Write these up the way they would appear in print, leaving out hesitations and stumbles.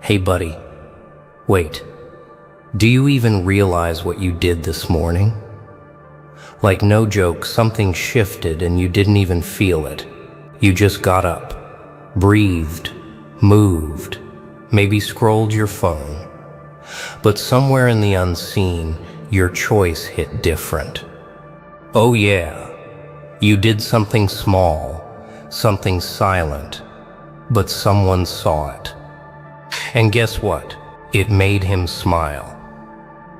Hey buddy, wait, do you even realize what you did this morning? Like no joke, something shifted and you didn't even feel it. You just got up, breathed, moved, maybe scrolled your phone. But somewhere in the unseen, your choice hit different. Oh yeah, you did something small, something silent, but someone saw it. And guess what? It made him smile.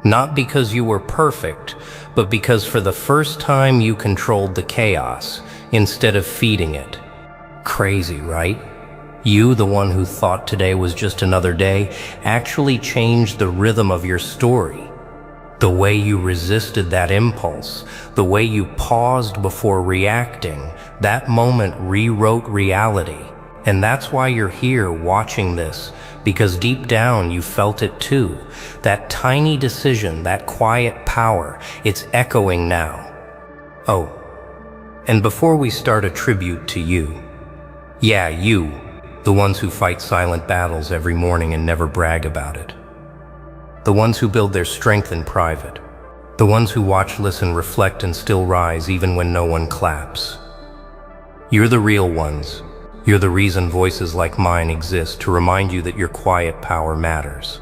Not because you were perfect, but because for the first time you controlled the chaos instead of feeding it. Crazy, right? You, the one who thought today was just another day, actually changed the rhythm of your story. The way you resisted that impulse, the way you paused before reacting, that moment rewrote reality. And that's why you're here watching this, because deep down you felt it too. That tiny decision, that quiet power, it's echoing now. Oh, and before we start a tribute to you, yeah, you, the ones who fight silent battles every morning and never brag about it. The ones who build their strength in private. The ones who watch, listen, reflect, and still rise even when no one claps. You're the real ones. You're the reason voices like mine exist, to remind you that your quiet power matters.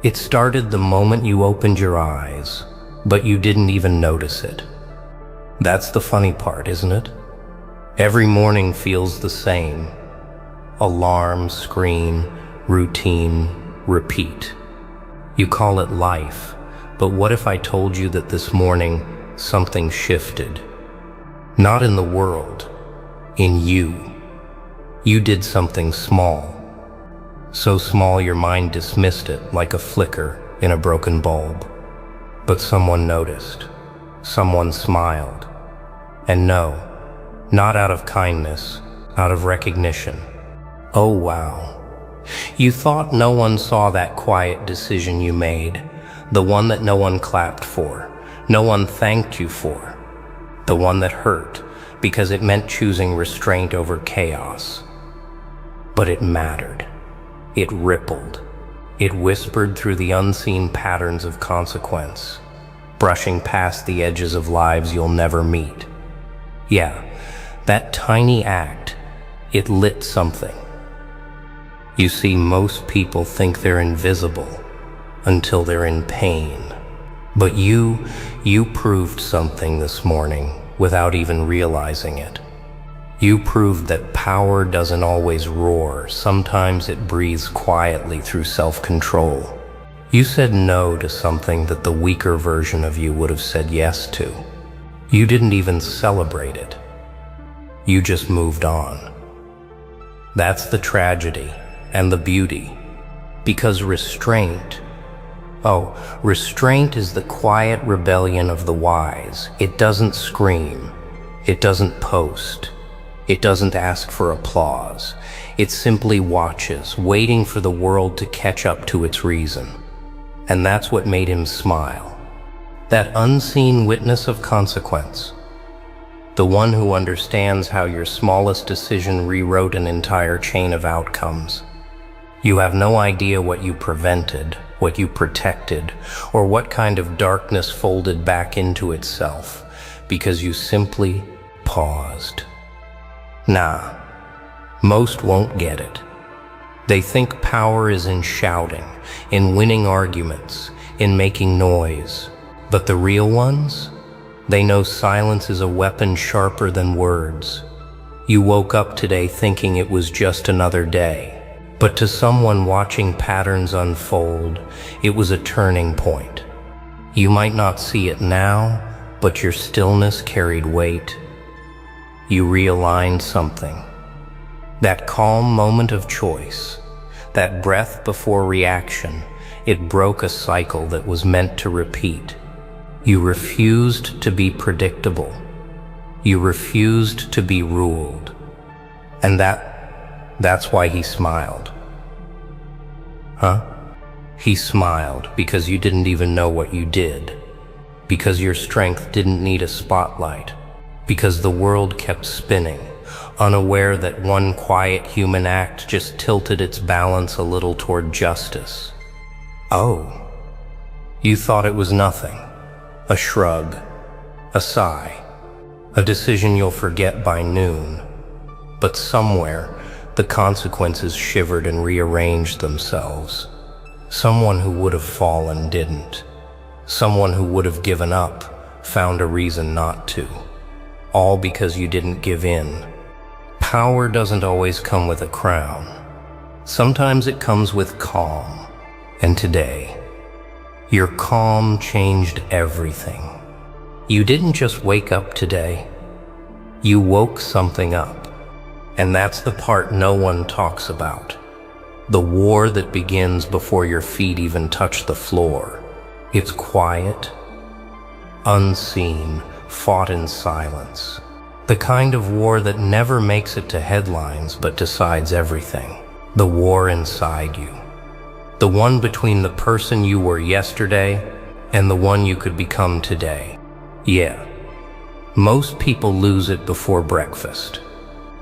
It started the moment you opened your eyes, but you didn't even notice it. That's the funny part, isn't it? Every morning feels the same. Alarm, screen, routine, repeat. You call it life, but what if I told you that this morning something shifted? Not in the world, in you. You did something small. So small your mind dismissed it like a flicker in a broken bulb. But someone noticed. Someone smiled. And no, not out of kindness, out of recognition. Oh wow. You thought no one saw that quiet decision you made, the one that no one clapped for, no one thanked you for, the one that hurt because it meant choosing restraint over chaos. But it mattered. It rippled. It whispered through the unseen patterns of consequence, brushing past the edges of lives you'll never meet. Yeah, that tiny act, it lit something. You see, most people think they're invisible until they're in pain. But you proved something this morning without even realizing it. You proved that power doesn't always roar. Sometimes it breathes quietly through self-control. You said no to something that the weaker version of you would have said yes to. You didn't even celebrate it. You just moved on. That's the tragedy and the beauty. Because restraint is the quiet rebellion of the wise. It doesn't scream. It doesn't post. It doesn't ask for applause. It simply watches, waiting for the world to catch up to its reason. And that's what made him smile. That unseen witness of consequence. The one who understands how your smallest decision rewrote an entire chain of outcomes. You have no idea what you prevented, what you protected, or what kind of darkness folded back into itself, because you simply paused. Nah, most won't get it. They think power is in shouting, in winning arguments, in making noise. But the real ones? They know silence is a weapon sharper than words. You woke up today thinking it was just another day. But to someone watching patterns unfold, it was a turning point. You might not see it now, but your stillness carried weight. You realigned something. That calm moment of choice, that breath before reaction, it broke a cycle that was meant to repeat. You refused to be predictable. You refused to be ruled. And that's why he smiled. Huh? He smiled because you didn't even know what you did. Because your strength didn't need a spotlight. Because the world kept spinning, unaware that one quiet human act just tilted its balance a little toward justice. Oh, you thought it was nothing. A shrug, a sigh, a decision you'll forget by noon. But somewhere, the consequences shivered and rearranged themselves. Someone who would have fallen didn't. Someone who would have given up found a reason not to. All because you didn't give in. Power doesn't always come with a crown. Sometimes it comes with calm. And today, your calm changed everything. You didn't just wake up today. You woke something up. And that's the part no one talks about. The war that begins before your feet even touch the floor. It's quiet, unseen, fought in silence. The kind of war that never makes it to headlines but decides everything. The war inside you. The one between the person you were yesterday and the one you could become today. Yeah, most people lose it before breakfast.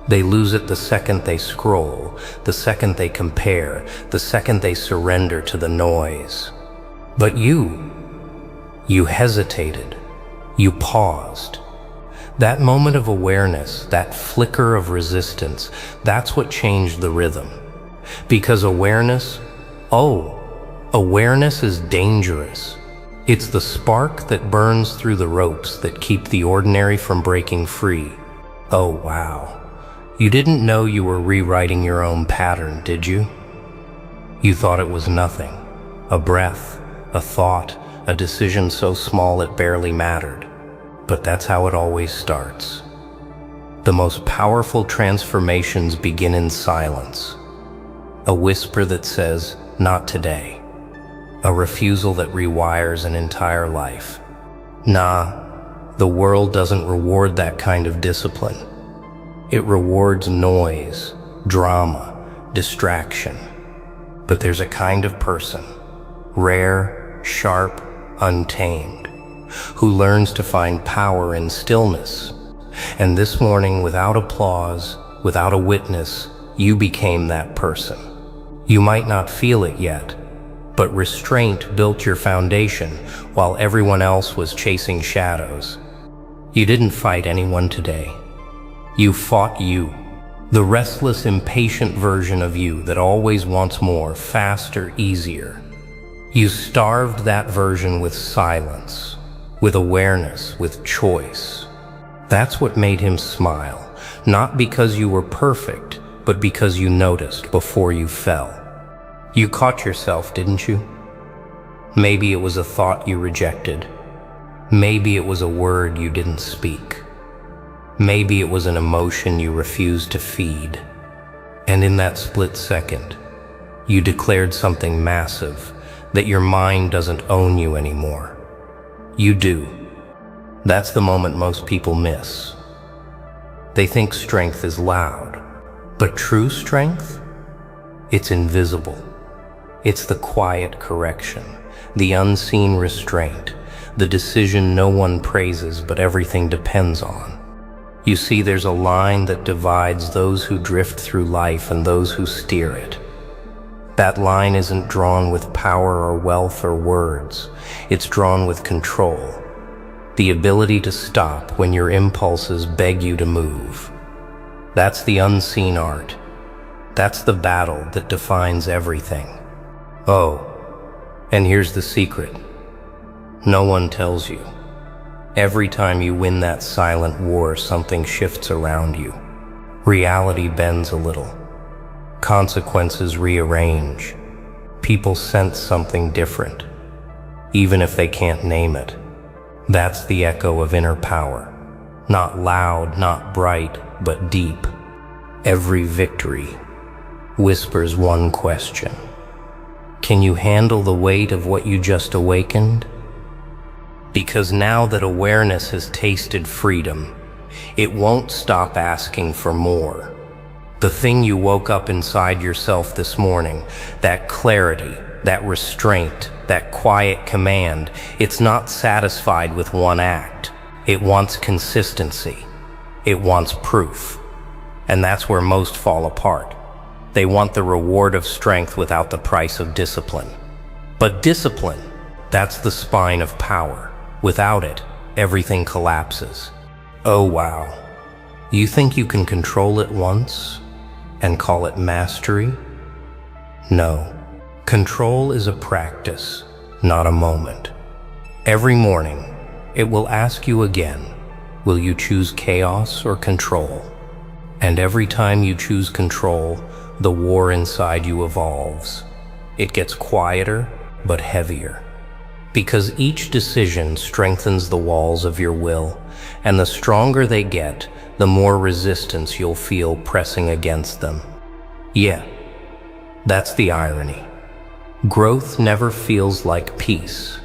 They lose it the second they scroll, the second they compare, the second they surrender to the noise. But you hesitated. You paused. That moment of awareness, that flicker of resistance, that's what changed the rhythm. Because awareness is dangerous. It's the spark that burns through the ropes that keep the ordinary from breaking free. Oh, wow. You didn't know you were rewriting your own pattern, did you? You thought it was nothing. A breath, a thought, a decision so small it barely mattered. But that's how it always starts. The most powerful transformations begin in silence. A whisper that says, "Not today." A refusal that rewires an entire life. Nah, the world doesn't reward that kind of discipline. It rewards noise, drama, distraction. But there's a kind of person, rare, sharp, untamed, who learns to find power in stillness. And this morning, without applause, without a witness, you became that person. You might not feel it yet, but restraint built your foundation while everyone else was chasing shadows. You didn't fight anyone today. You fought you, the restless, impatient version of you that always wants more, faster, easier. You starved that version with silence, with awareness, with choice. That's what made him smile, not because you were perfect, but because you noticed before you fell. You caught yourself, didn't you? Maybe it was a thought you rejected. Maybe it was a word you didn't speak. Maybe it was an emotion you refused to feed. And in that split second, you declared something massive, that your mind doesn't own you anymore. You do. That's the moment most people miss. They think strength is loud, but true strength? It's invisible. It's the quiet correction, the unseen restraint, the decision no one praises but everything depends on. You see, there's a line that divides those who drift through life and those who steer it. That line isn't drawn with power or wealth or words. It's drawn with control. The ability to stop when your impulses beg you to move. That's the unseen art. That's the battle that defines everything. Oh, and here's the secret. No one tells you. Every time you win that silent war, something shifts around you. Reality bends a little. Consequences rearrange. People sense something different, even if they can't name it. That's the echo of inner power. Not loud, not bright, but deep. Every victory whispers one question. Can you handle the weight of what you just awakened? Because now that awareness has tasted freedom, it won't stop asking for more. The thing you woke up inside yourself this morning, that clarity, that restraint, that quiet command, it's not satisfied with one act. It wants consistency. It wants proof. And that's where most fall apart. They want the reward of strength without the price of discipline. But discipline, that's the spine of power. Without it, everything collapses. Oh wow. You think you can control it once and call it mastery? No. Control is a practice, not a moment. Every morning, it will ask you again, will you choose chaos or control? And every time you choose control, the war inside you evolves. It gets quieter, but heavier. Because each decision strengthens the walls of your will, and the stronger they get, the more resistance you'll feel pressing against them. Yeah, that's the irony. Growth never feels like peace.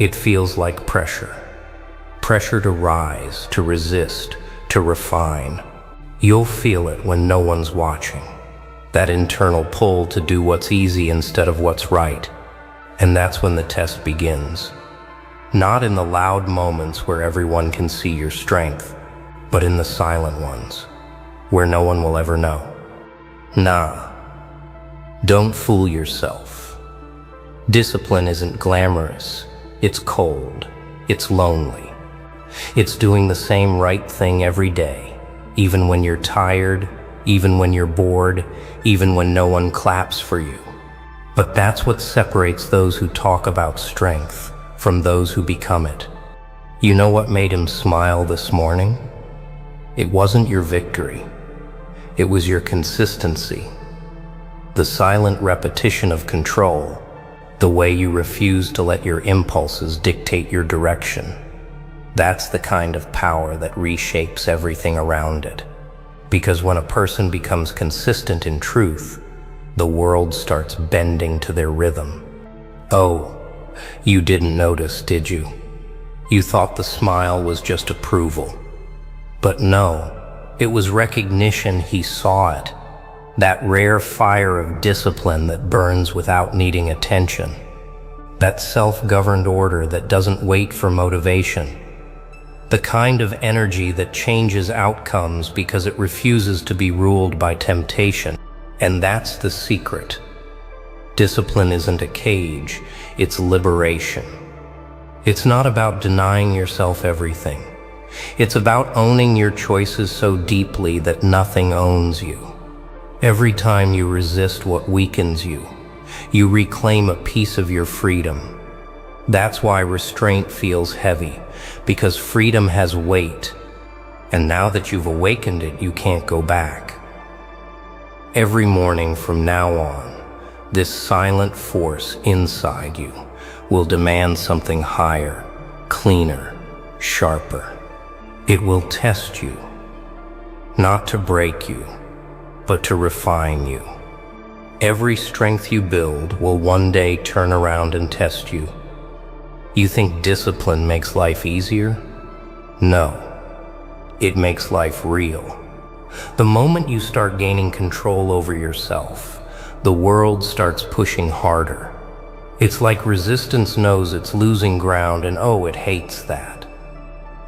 It feels like pressure. Pressure to rise, to resist, to refine. You'll feel it when no one's watching. That internal pull to do what's easy instead of what's right. And that's when the test begins. Not in the loud moments where everyone can see your strength, but in the silent ones, where no one will ever know. Nah, don't fool yourself. Discipline isn't glamorous. It's cold. It's lonely. It's doing the same right thing every day, even when you're tired, even when you're bored, even when no one claps for you. But that's what separates those who talk about strength from those who become it. You know what made him smile this morning? It wasn't your victory. It was your consistency. The silent repetition of control, the way you refuse to let your impulses dictate your direction. That's the kind of power that reshapes everything around it. Because when a person becomes consistent in truth, the world starts bending to their rhythm. Oh, you didn't notice, did you? You thought the smile was just approval. But no, it was recognition. He saw it. That rare fire of discipline that burns without needing attention. That self-governed order that doesn't wait for motivation. The kind of energy that changes outcomes because it refuses to be ruled by temptation. And that's the secret. Discipline isn't a cage, it's liberation. It's not about denying yourself everything. It's about owning your choices so deeply that nothing owns you. Every time you resist what weakens you, you reclaim a piece of your freedom. That's why restraint feels heavy, because freedom has weight. And now that you've awakened it, you can't go back. Every morning from now on, this silent force inside you will demand something higher, cleaner, sharper. It will test you, not to break you, but to refine you. Every strength you build will one day turn around and test you. You think discipline makes life easier? No, it makes life real. The moment you start gaining control over yourself, the world starts pushing harder. It's like resistance knows it's losing ground and oh, it hates that.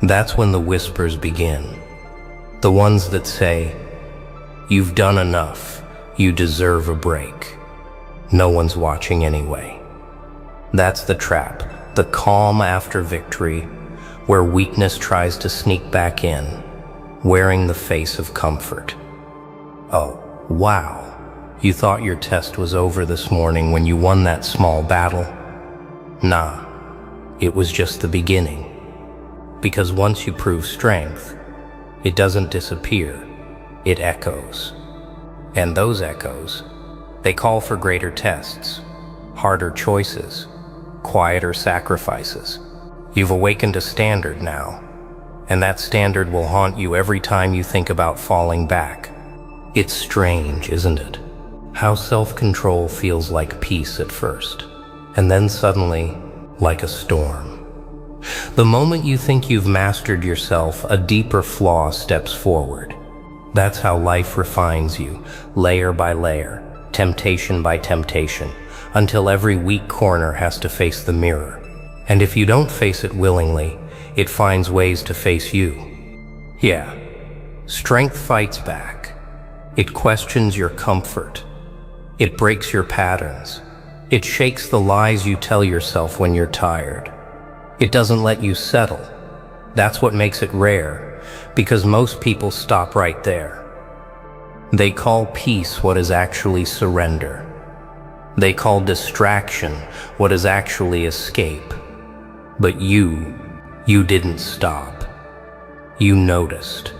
That's when the whispers begin. The ones that say, you've done enough, you deserve a break. No one's watching anyway. That's the trap, the calm after victory, where weakness tries to sneak back in, wearing the face of comfort. Oh, wow. You thought your test was over this morning when you won that small battle? Nah, it was just the beginning. Because once you prove strength, it doesn't disappear, it echoes. And those echoes, they call for greater tests, harder choices, quieter sacrifices. You've awakened a standard now, and that standard will haunt you every time you think about falling back. It's strange, isn't it? How self-control feels like peace at first, and then suddenly, like a storm. The moment you think you've mastered yourself, a deeper flaw steps forward. That's how life refines you, layer by layer, temptation by temptation, until every weak corner has to face the mirror. And if you don't face it willingly, it finds ways to face you. Yeah, strength fights back. It questions your comfort. It breaks your patterns. It shakes the lies you tell yourself when you're tired. It doesn't let you settle. That's what makes it rare, because most people stop right there. They call peace what is actually surrender. They call distraction what is actually escape. But you didn't stop. You noticed.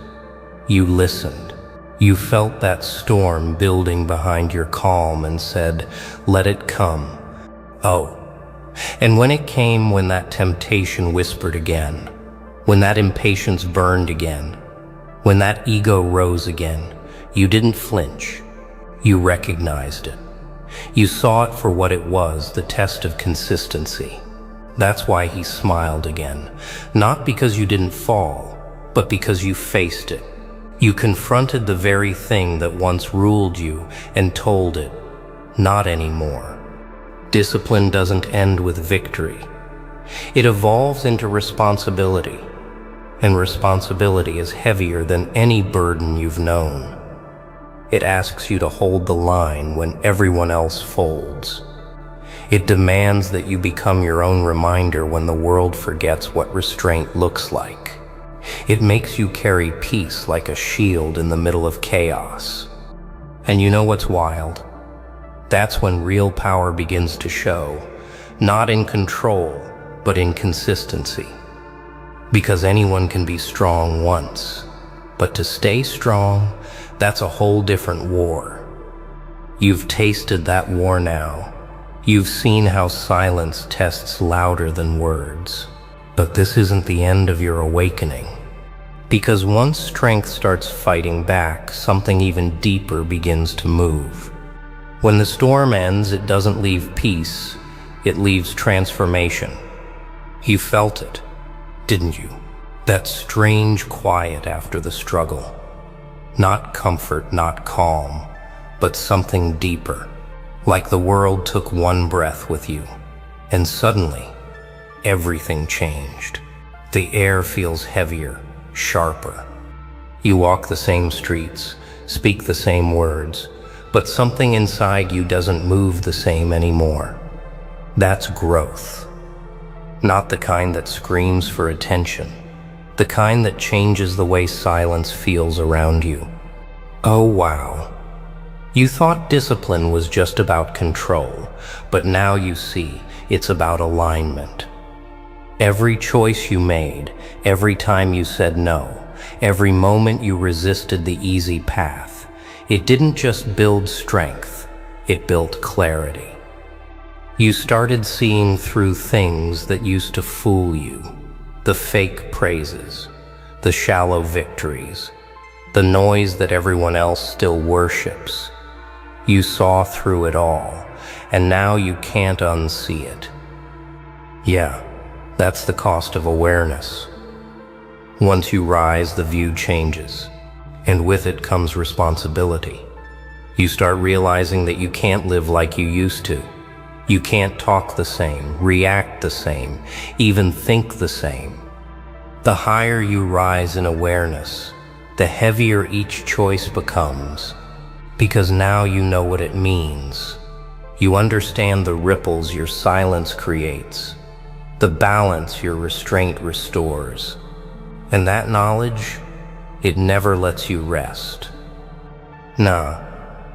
You listened. You felt that storm building behind your calm and said, let it come. Oh, and when it came, when that temptation whispered again, when that impatience burned again, when that ego rose again, you didn't flinch. You recognized it. You saw it for what it was, the test of consistency. That's why he smiled again, not because you didn't fall, but because you faced it. You confronted the very thing that once ruled you and told it, not anymore. Discipline doesn't end with victory. It evolves into responsibility, and responsibility is heavier than any burden you've known. It asks you to hold the line when everyone else folds. It demands that you become your own reminder when the world forgets what restraint looks like. It makes you carry peace like a shield in the middle of chaos. And you know what's wild? That's when real power begins to show, not in control, but in consistency. Because anyone can be strong once, but to stay strong, that's a whole different war. You've tasted that war now. You've seen how silence tests louder than words. But this isn't the end of your awakening. Because once strength starts fighting back, something even deeper begins to move. When the storm ends, it doesn't leave peace, it leaves transformation. You felt it, didn't you? That strange quiet after the struggle. Not comfort, not calm, but something deeper. Like the world took one breath with you, and suddenly, everything changed. The air feels heavier, sharper. You walk the same streets, speak the same words, but something inside you doesn't move the same anymore. That's growth. Not the kind that screams for attention, the kind that changes the way silence feels around you. Oh wow. You thought discipline was just about control, but now you see it's about alignment. Every choice you made, every time you said no, every moment you resisted the easy path, it didn't just build strength, it built clarity. You started seeing through things that used to fool you, the fake praises, the shallow victories, the noise that everyone else still worships. You saw through it all, and now you can't unsee it. Yeah. That's the cost of awareness. Once you rise, the view changes, and with it comes responsibility. You start realizing that you can't live like you used to. You can't talk the same, react the same, even think the same. The higher you rise in awareness, the heavier each choice becomes, because now you know what it means. You understand the ripples your silence creates, the balance your restraint restores. And that knowledge, it never lets you rest. Nah,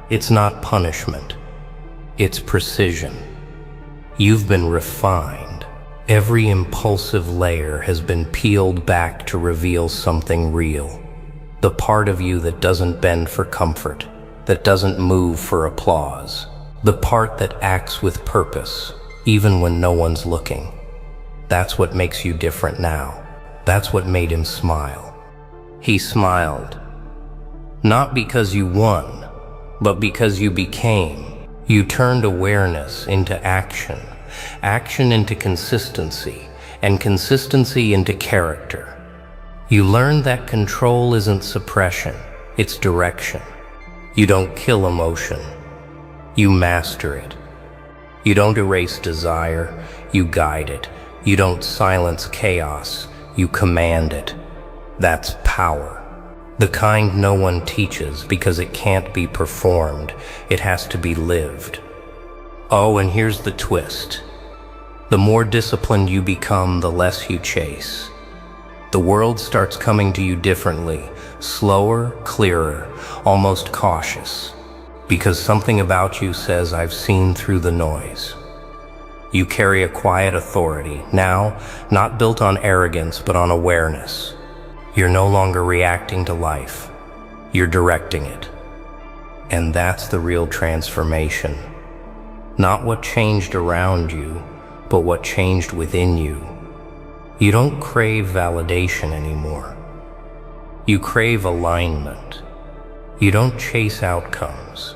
it's not punishment. It's precision. You've been refined. Every impulsive layer has been peeled back to reveal something real. The part of you that doesn't bend for comfort, that doesn't move for applause. The part that acts with purpose, even when no one's looking. That's what makes you different now. That's what made him smile. He smiled. Not because you won, but because you became. You turned awareness into action, action into consistency, and consistency into character. You learned that control isn't suppression, it's direction. You don't kill emotion, you master it. You don't erase desire, you guide it. You don't silence chaos, you command it. That's power. The kind no one teaches because it can't be performed, it has to be lived. Oh, and here's the twist. The more disciplined you become, the less you chase. The world starts coming to you differently, slower, clearer, almost cautious, because something about you says, I've seen through the noise. You carry a quiet authority, now not built on arrogance but on awareness. You're no longer reacting to life, you're directing it. And that's the real transformation. Not what changed around you, but what changed within you. You don't crave validation anymore. You crave alignment. You don't chase outcomes.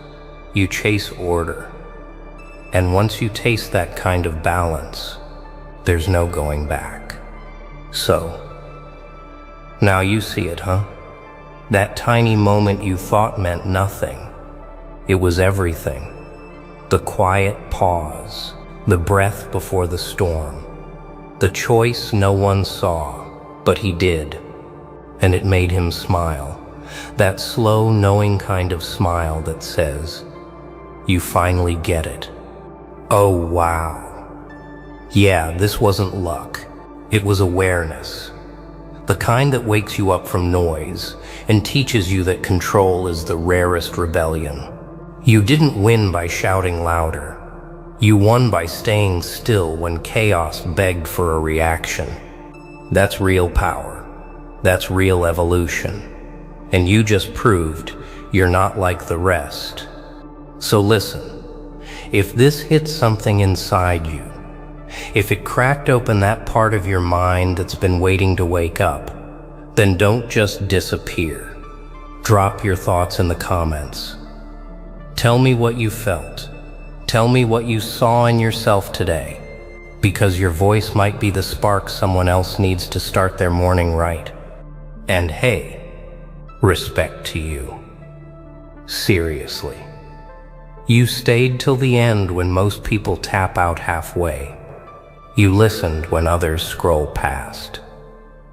You chase order. And once you taste that kind of balance, there's no going back. So, now you see it, huh? That tiny moment you thought meant nothing. It was everything. The quiet pause, the breath before the storm, the choice no one saw, but he did. And it made him smile. That slow, knowing kind of smile that says, you finally get it. Oh, wow. Yeah, this wasn't luck. It was awareness. The kind that wakes you up from noise and teaches you that control is the rarest rebellion. You didn't win by shouting louder. You won by staying still when chaos begged for a reaction. That's real power. That's real evolution. And you just proved you're not like the rest. So listen, if this hit something inside you, if it cracked open that part of your mind that's been waiting to wake up, then don't just disappear. Drop your thoughts in the comments. Tell me what you felt. Tell me what you saw in yourself today, because your voice might be the spark someone else needs to start their morning right. And hey, respect to you. Seriously. You stayed till the end when most people tap out halfway. You listened when others scroll past.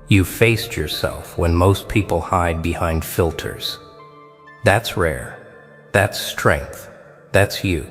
You faced yourself when most people hide behind filters. That's rare. That's strength. That's you.